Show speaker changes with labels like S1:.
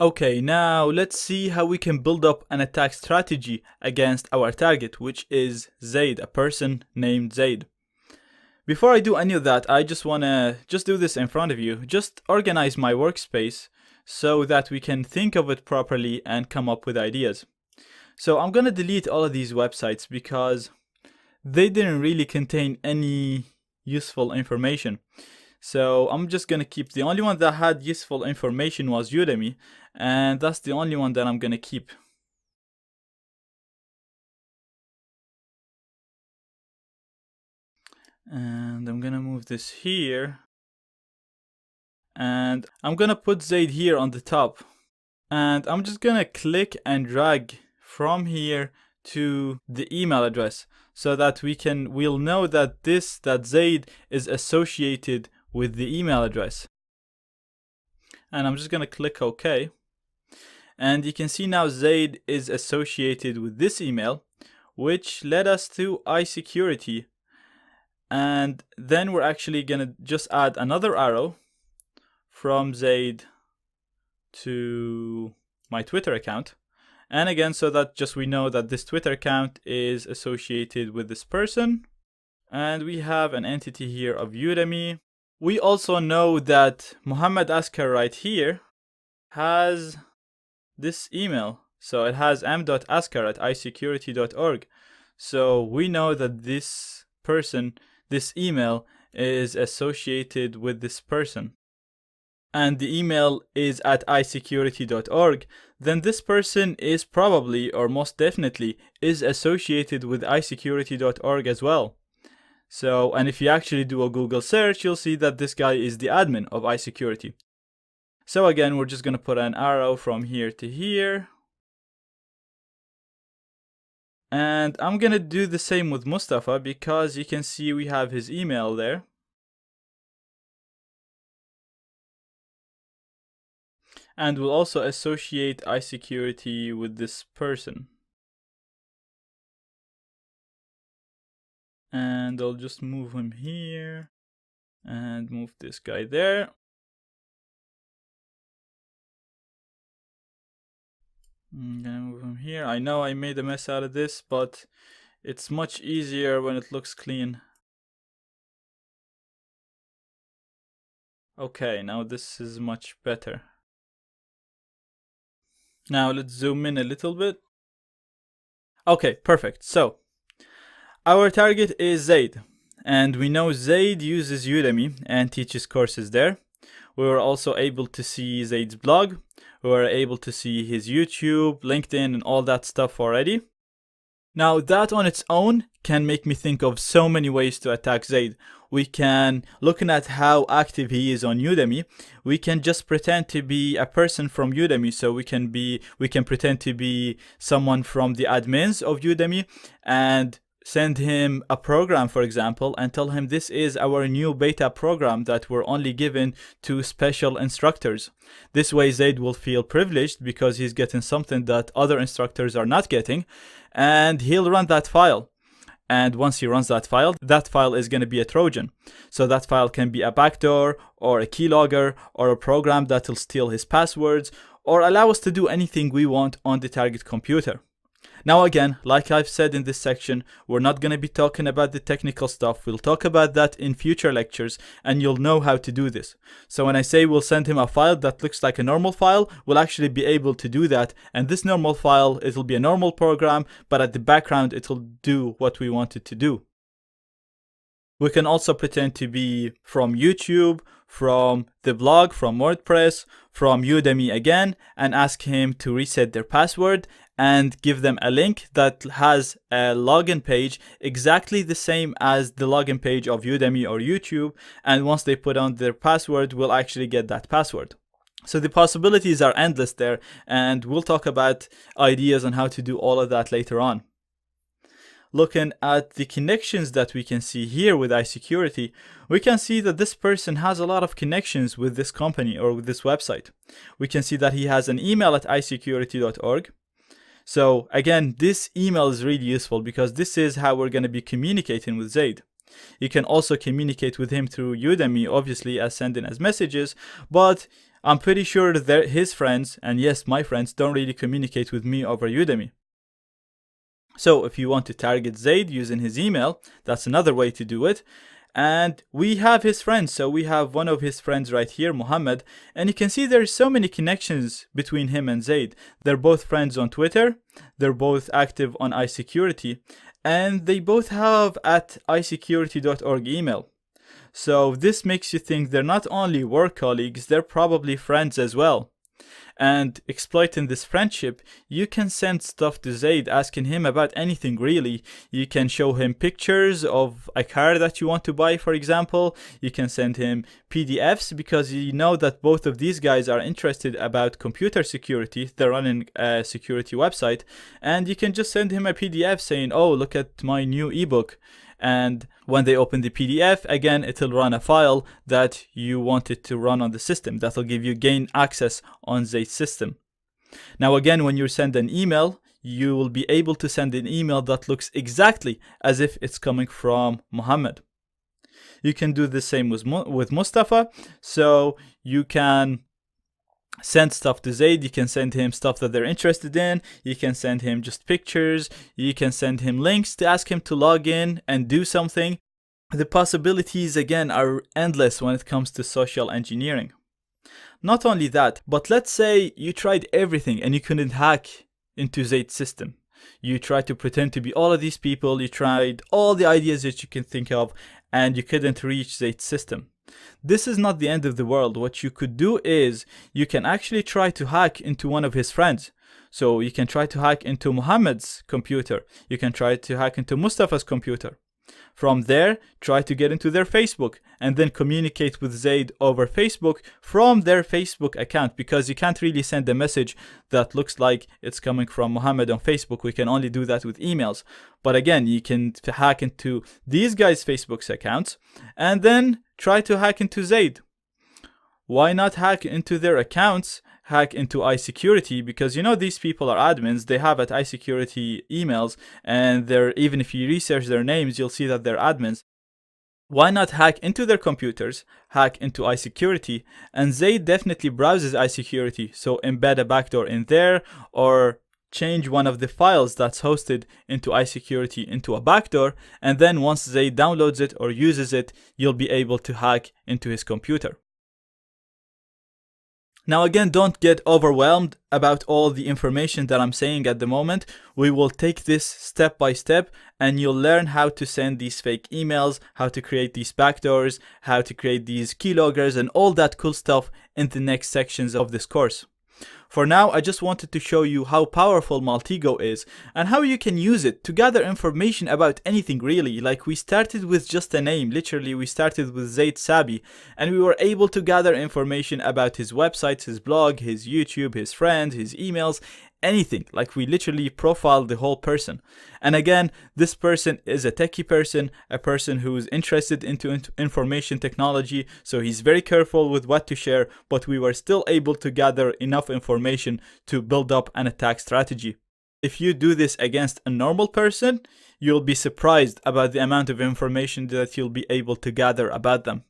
S1: Okay, now let's see how we can build up an attack strategy against our target, which is Zaid, a person named Zaid. Before I do any of that, I just wanna do this in front of you. Just organize my workspace so that we can think of it properly and come up with ideas. So I'm gonna delete all of these websites because they didn't really contain any useful information. So I'm just gonna keep the only one that had useful information was Udemy, and that's the only one that I'm gonna keep. And I'm gonna move this here. And I'm gonna put Zaid here on the top. And I'm just gonna click and drag from here to the email address so that we'll know that that Zaid is associated with the email address. And I'm just gonna click OK. And you can see now Zaid is associated with this email, which led us to iSecurity. And then we're actually gonna just add another arrow from Zaid to my Twitter account. And again, so that just we know that this Twitter account is associated with this person. And we have an entity here of Udemy. We also know that Muhammad Askar right here has this email. So it has m.askar@isecurity.org. So we know that this person, this email is associated with this person. And the email is at isecurity.org, then this person is probably, or most definitely, is associated with isecurity.org as well. So, and if you actually do a Google search, you'll see that this guy is the admin of iSecurity. So again, we're just gonna put an arrow from here to here. And I'm gonna do the same with Mustafa because you can see we have his email there. And we'll also associate iSecurity with this person. And I'll just move him here and move this guy there. I'm gonna move him here. I know I made a mess out of this, but it's much easier when it looks clean. Okay, now this is much better. Now let's zoom in a little bit. Okay, perfect. So our target is Zaid, and we know Zaid uses Udemy and teaches courses there. We were also able to see Zaid's blog. We were able to see his YouTube, LinkedIn, and all that stuff already. Now that on its own can make me think of so many ways to attack Zaid. We can, looking at how active he is on Udemy, we can just pretend to be a person from Udemy. So we can pretend to be someone from the admins of Udemy and send him a program, for example, and tell him this is our new beta program that we're only given to special instructors. This way Zaid will feel privileged because he's getting something that other instructors are not getting, and he'll run that file. And once he runs that file is going to be a Trojan. So that file can be a backdoor or a keylogger or a program that will steal his passwords or allow us to do anything we want on the target computer. Now again, like I've said in this section, we're not going to be talking about the technical stuff. We'll talk about that in future lectures and you'll know how to do this. So when I say we'll send him a file that looks like a normal file, we'll actually be able to do that. And this normal file, it'll be a normal program, but at the background, it'll do what we want it to do. We can also pretend to be from YouTube, from the blog, from WordPress, from Udemy again, and ask him to reset their password and give them a link that has a login page exactly the same as the login page of Udemy or YouTube. And once they put on their password, we'll actually get that password. So the possibilities are endless there, and we'll talk about ideas on how to do all of that later on. Looking at the connections that we can see here with iSecurity, we can see that this person has a lot of connections with this company or with this website. We can see that he has an email at isecurity.org. So again, this email is really useful because this is how we're going to be communicating with Zaid. You can also communicate with him through Udemy, obviously, as sending as messages, but I'm pretty sure that his friends, and yes, my friends, don't really communicate with me over Udemy. So if you want to target Zaid using his email, that's another way to do it. And we have his friends. So we have one of his friends right here, Muhammad. And you can see there's so many connections between him and Zaid. They're both friends on Twitter. They're both active on iSecurity. And they both have at isecurity.org email. So this makes you think they're not only work colleagues, they're probably friends as well. And exploiting this friendship, you can send stuff to Zaid asking him about anything really. You can show him pictures of a car that you want to buy, for example. You can send him PDFs because you know that both of these guys are interested about computer security. They're running a security website, and you can just send him a PDF saying, oh, look at my new ebook. And when they open the PDF, again, it'll run a file that you want it to run on the system. That'll give you gain access on Zaid's system. Now, again, when you send an email, you will be able to send an email that looks exactly as if it's coming from Muhammad. You can do the same with Mustafa. So you can send stuff to Zaid. You can send him stuff that they're interested in. You can send him just pictures. You can send him links to ask him to log in and do something. The possibilities, again, are endless when it comes to social engineering. Not only that, but let's say you tried everything and you couldn't hack into Zaid's system. You tried to pretend to be all of these people. You tried all the ideas that you can think of, and you couldn't reach Zaid's system. This is not the end of the world. What you could do is you can actually try to hack into one of his friends. So you can try to hack into Muhammad's computer. You can try to hack into Mustafa's computer. From there, try to get into their Facebook and then communicate with Zaid over Facebook from their Facebook account, because you can't really send a message that looks like it's coming from Muhammad on Facebook. We can only do that with emails. But again, you can hack into these guys' Facebook's accounts and then try to hack into Zaid. Why not hack into their accounts? Hack into iSecurity, because you know these people are admins. They have at iSecurity emails, and they're, even if you research their names, you'll see that they're admins. Why not hack into their computers, hack into iSecurity, and Zaid definitely browses iSecurity, so embed a backdoor in there, or change one of the files that's hosted into iSecurity into a backdoor, and then once Zaid downloads it or uses it, you'll be able to hack into his computer. Now again, don't get overwhelmed about all the information that I'm saying at the moment. We will take this step by step, and you'll learn how to send these fake emails, how to create these backdoors, how to create these keyloggers, and all that cool stuff in the next sections of this course. For now, I just wanted to show you how powerful Maltego is and how you can use it to gather information about anything really. Like, we started with just a name. Literally, we started with Zaid Sabi, and we were able to gather information about his websites, his blog, his YouTube, his friends, his emails, anything. Like, we literally profiled the whole person. And again, this person is a techie person, a person who is interested into information technology, so he's very careful with what to share, but we were still able to gather enough information to build up an attack strategy. If you do this against a normal person, you'll be surprised about the amount of information that you'll be able to gather about them.